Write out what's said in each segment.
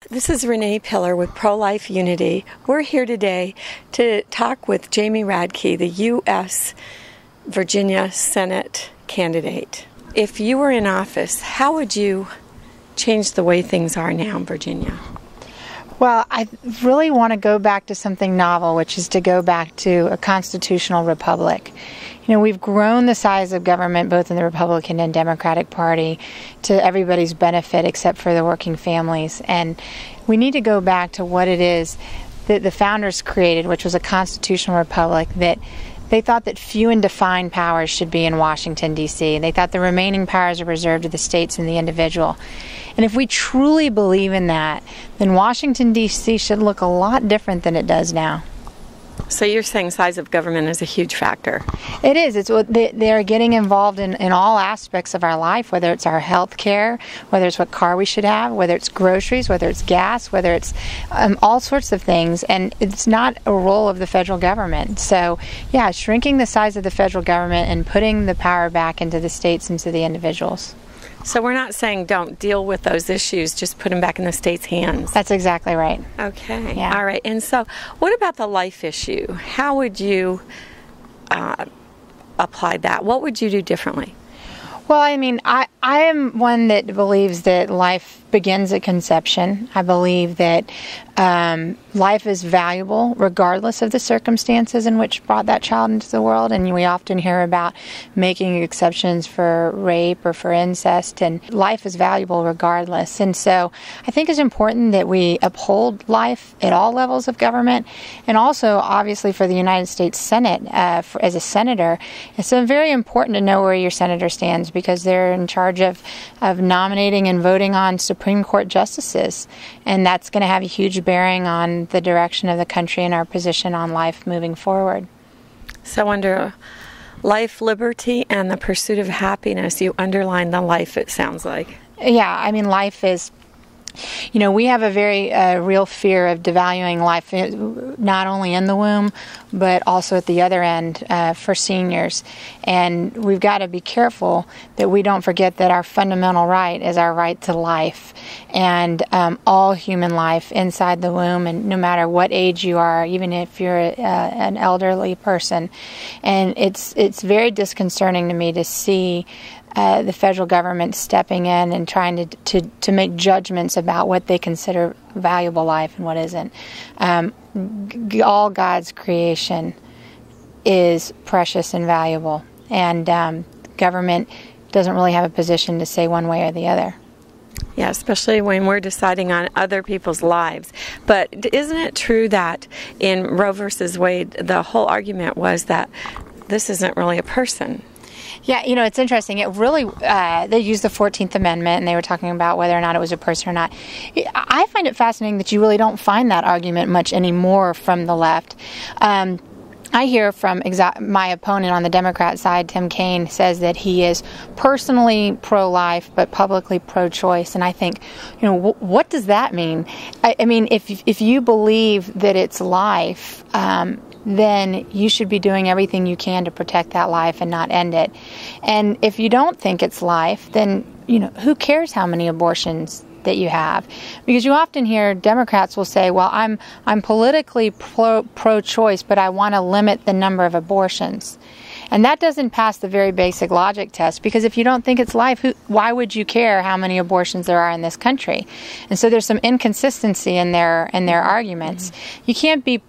This is Renee Pillor with Pro-Life Unity. We're here today to talk with Jamie Radtke, the U.S. Virginia Senate candidate. If you were in office, how would you change the way things are now in Virginia? Well, I really want to go back to something novel, which is to go back to a constitutional republic. You know, we've grown the size of government both in the Republican and Democratic Party to everybody's benefit except for the working families. And we need to go back to what it is that the founders created, which was a constitutional republic that they thought that few and defined powers should be in Washington, D.C. They thought the remaining powers are reserved to the states and the individual. And if we truly believe in that, then Washington, D.C. should look a lot different than it does now. So you're saying size of government is a huge factor? It is. It's what they're getting involved in all aspects of our life, whether it's our health care, whether it's what car we should have, whether it's groceries, whether it's gas, whether it's all sorts of things. And it's not a role of the federal government. So, yeah, shrinking the size of the federal government and putting the power back into the states and to the individuals. So we're not saying don't deal with those issues, just put them back in the state's hands. That's exactly right. Okay. Yeah. All right. And so what about the life issue? How would you apply that? What would you do differently? Well, I mean, I am one that believes that life begins at conception. I believe that life is valuable regardless of the circumstances in which brought that child into the world. And we often hear about making exceptions for rape or for incest, and life is valuable regardless. And so I think it's important that we uphold life at all levels of government. And also, obviously, for the United States Senate, as a senator, it's very important to know where your senator stands, because they're in charge of nominating and voting on Supreme Court justices. And that's going to have a huge bearing on the direction of the country and our position on life moving forward. So under life, liberty, and the pursuit of happiness, you underline the life, it sounds like. Yeah, I mean, life is... You know, we have a very real fear of devaluing life, not only in the womb, but also at the other end for seniors. And we've got to be careful that we don't forget that our fundamental right is our right to life, and all human life inside the womb, and no matter what age you are, even if you're an elderly person. And it's very disconcerting to me to see the federal government stepping in and trying to make judgments about what they consider valuable life and what isn't. All God's creation is precious and valuable, and government doesn't really have a position to say one way or the other. Yeah, especially when we're deciding on other people's lives. But isn't it true that in Roe versus Wade, the whole argument was that this isn't really a person? Yeah, you know, it's interesting. It really, they used the 14th Amendment, and they were talking about whether or not it was a person or not. I find it fascinating that you really don't find that argument much anymore from the left. I hear from my opponent on the Democrat side, Tim Kaine, says that he is personally pro-life but publicly pro-choice. And I think, you know, what does that mean? I mean, if you believe that it's life, then you should be doing everything you can to protect that life and not end it. And if you don't think it's life, then, you know, who cares how many abortions that you have? Because you often hear Democrats will say, well, I'm politically pro-choice, but I want to limit the number of abortions. And that doesn't pass the very basic logic test, because if you don't think it's life, why would you care how many abortions there are in this country? And so there's some inconsistency in their arguments. You can't be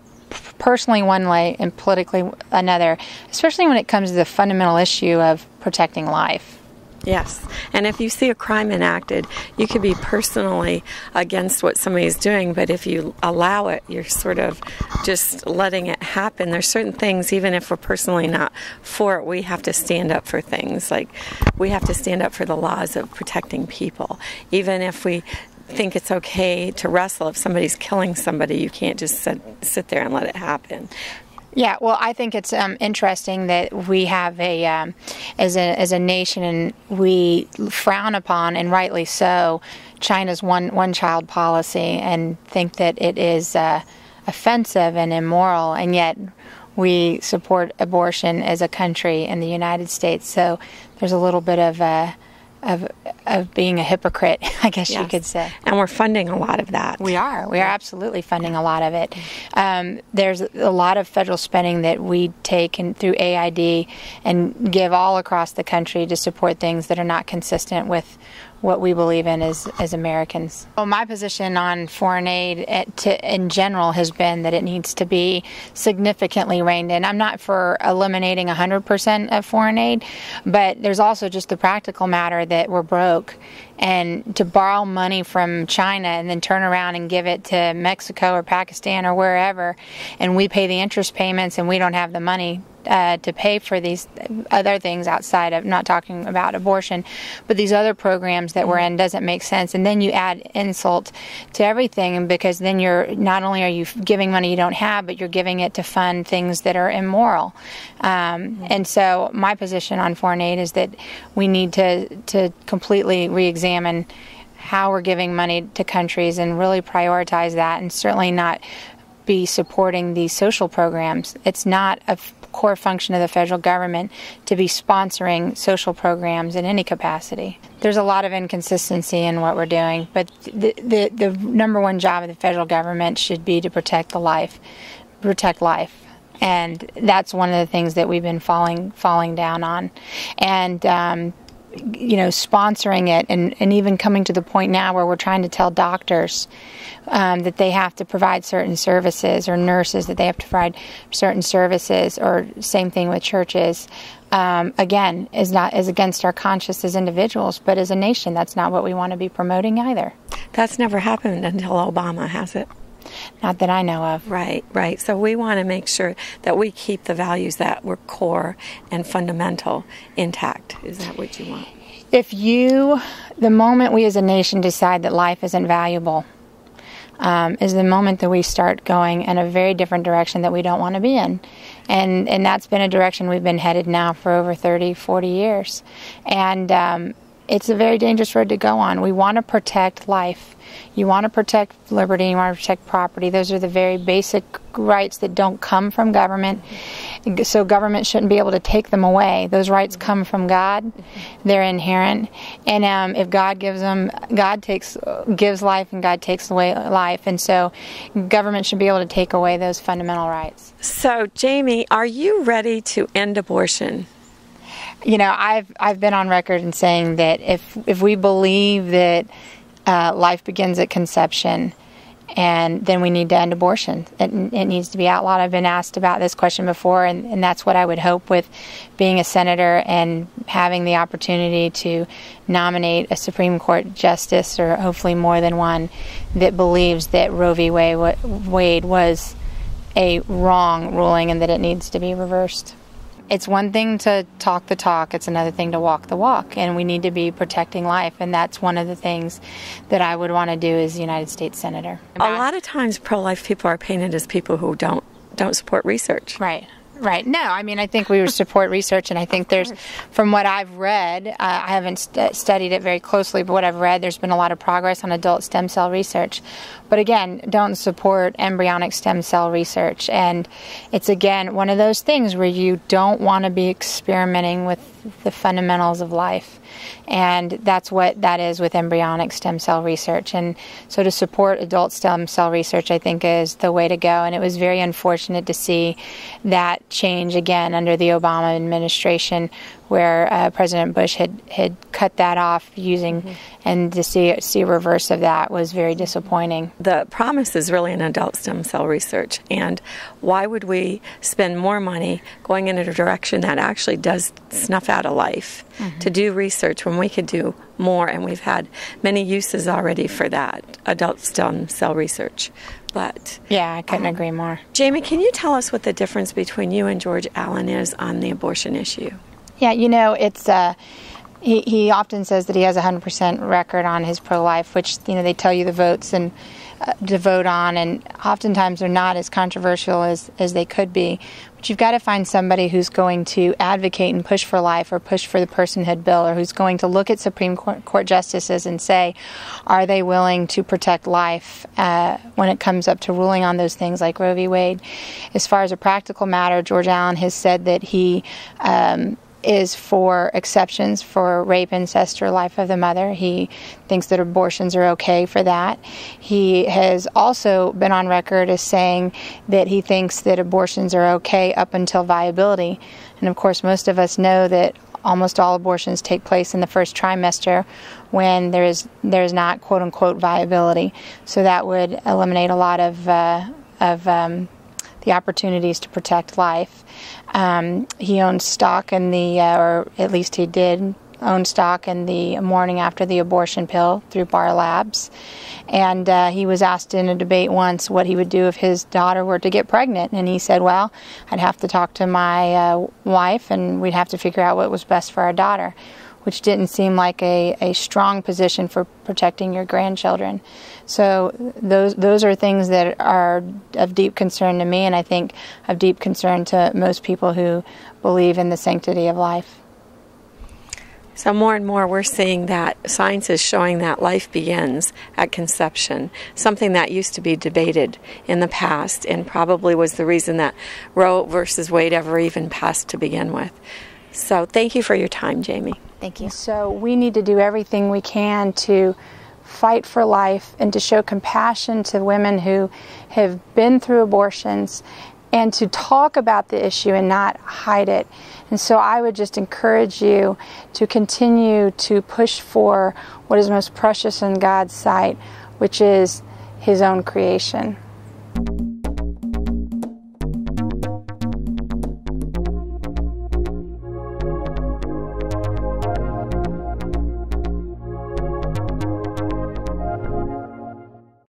personally one way and politically another, especially when it comes to the fundamental issue of protecting life. Yes, and if you see a crime enacted, you could be personally against what somebody's doing, but if you allow it, you're sort of just letting it happen. There's certain things, even if we're personally not for it, we have to stand up for things. Like, we have to stand up for the laws of protecting people. Even if we think it's okay to wrestle, if somebody's killing somebody, you can't just sit there and let it happen. Yeah, well, I think it's interesting that we have as a nation, and we frown upon, and rightly so, China's one-child policy, and think that it is offensive and immoral, and yet we support abortion as a country in the United States. So there's a little bit of of being a hypocrite, I guess you could say. And we're funding a lot of that. We are absolutely funding a lot of it. There's a lot of federal spending that we take through AID and give all across the country to support things that are not consistent with what we believe in as Americans. Well, my position on foreign aid in general has been that it needs to be significantly reined in. I'm not for eliminating 100% of foreign aid, but there's also just the practical matter that we're broke. And to borrow money from China and then turn around and give it to Mexico or Pakistan or wherever, and we pay the interest payments and we don't have the money to pay for these other things outside of, not talking about abortion, but these other programs that we're in, doesn't make sense. And then you add insult to everything, because then you're not only are you giving money you don't have, but you're giving it to fund things that are immoral. And so my position on foreign aid is that we need to completely re-examine how we're giving money to countries and really prioritize that, and certainly not be supporting these social programs. It's not a core function of the federal government to be sponsoring social programs in any capacity. There's a lot of inconsistency in what we're doing, but the number one job of the federal government should be to protect life. And that's one of the things that we've been falling down on. And sponsoring it, and even coming to the point now where we're trying to tell doctors that they have to provide certain services, or nurses that they have to provide certain services, or same thing with churches. Again, is against our conscience as individuals, but as a nation, that's not what we want to be promoting either. That's never happened until Obama, has it? Not that I know of. Right. So we want to make sure that we keep the values that were core and fundamental intact. Is that what you want? The moment we as a nation decide that life isn't valuable, is the moment that we start going in a very different direction that we don't want to be in. And that's been a direction we've been headed now for over 30, 40 years. And it's a very dangerous road to go on. We want to protect life. You want to protect liberty, you want to protect property. Those are the very basic rights that don't come from government. So government shouldn't be able to take them away. Those rights come from God. They're inherent. And if God gives them, God gives life, and God takes away life. And so government should be able to take away those fundamental rights. So, Jamie, are you ready to end abortion? I've been on record in saying that if we believe that life begins at conception, and then we need to end abortion. It needs to be outlawed. I've been asked about this question before, and that's what I would hope with being a senator and having the opportunity to nominate a Supreme Court justice, or hopefully more than one, that believes that Roe v. Wade was a wrong ruling and that it needs to be reversed. It's one thing to talk the talk, it's another thing to walk the walk, and we need to be protecting life, and that's one of the things that I would want to do as a United States Senator. A lot of times pro-life people are painted as people who don't support research. Right. No, I think we would support research, and I think there's, from what I've read, I haven't studied it very closely, but what I've read, there's been a lot of progress on adult stem cell research. But again, don't support embryonic stem cell research. And it's, again, one of those things where you don't want to be experimenting with the fundamentals of life. And that's what that is with embryonic stem cell research. And so to support adult stem cell research, I think, is the way to go. And it was very unfortunate to see that change again under the Obama administration, where President Bush had cut that off using, and to see a reverse of that was very disappointing. The promise is really in adult stem cell research, and why would we spend more money going in a direction that actually does snuff out a life to do research when we could do more? And we've had many uses already for that, adult stem cell research. But yeah, I couldn't agree more. Jamie, can you tell us what the difference between you and George Allen is on the abortion issue? Yeah, it's he often says that he has a 100% record on his pro-life, which they tell you the votes and to vote on, and oftentimes they're not as controversial as they could be. But you've got to find somebody who's going to advocate and push for life, or push for the personhood bill, or who's going to look at Supreme Court justices and say, are they willing to protect life when it comes up to ruling on those things like Roe v. Wade? As far as a practical matter, George Allen has said that he is for exceptions for rape, incest, or life of the mother. He thinks that abortions are okay for that. He has also been on record as saying that he thinks that abortions are okay up until viability. And of course, most of us know that almost all abortions take place in the first trimester when there's not quote-unquote viability. So that would eliminate a lot of the opportunities to protect life. He owns stock in the, or at least he did own stock in the morning after the abortion pill through Bar Labs. And he was asked in a debate once what he would do if his daughter were to get pregnant. And he said, well, I'd have to talk to my wife and we'd have to figure out what was best for our daughter, which didn't seem like a strong position for protecting your grandchildren. So those are things that are of deep concern to me, and I think of deep concern to most people who believe in the sanctity of life. So more and more we're seeing that science is showing that life begins at conception, something that used to be debated in the past and probably was the reason that Roe versus Wade ever even passed to begin with. So thank you for your time, Jamie. Thank you. So we need to do everything we can to fight for life and to show compassion to women who have been through abortions and to talk about the issue and not hide it. And so I would just encourage you to continue to push for what is most precious in God's sight, which is His own creation.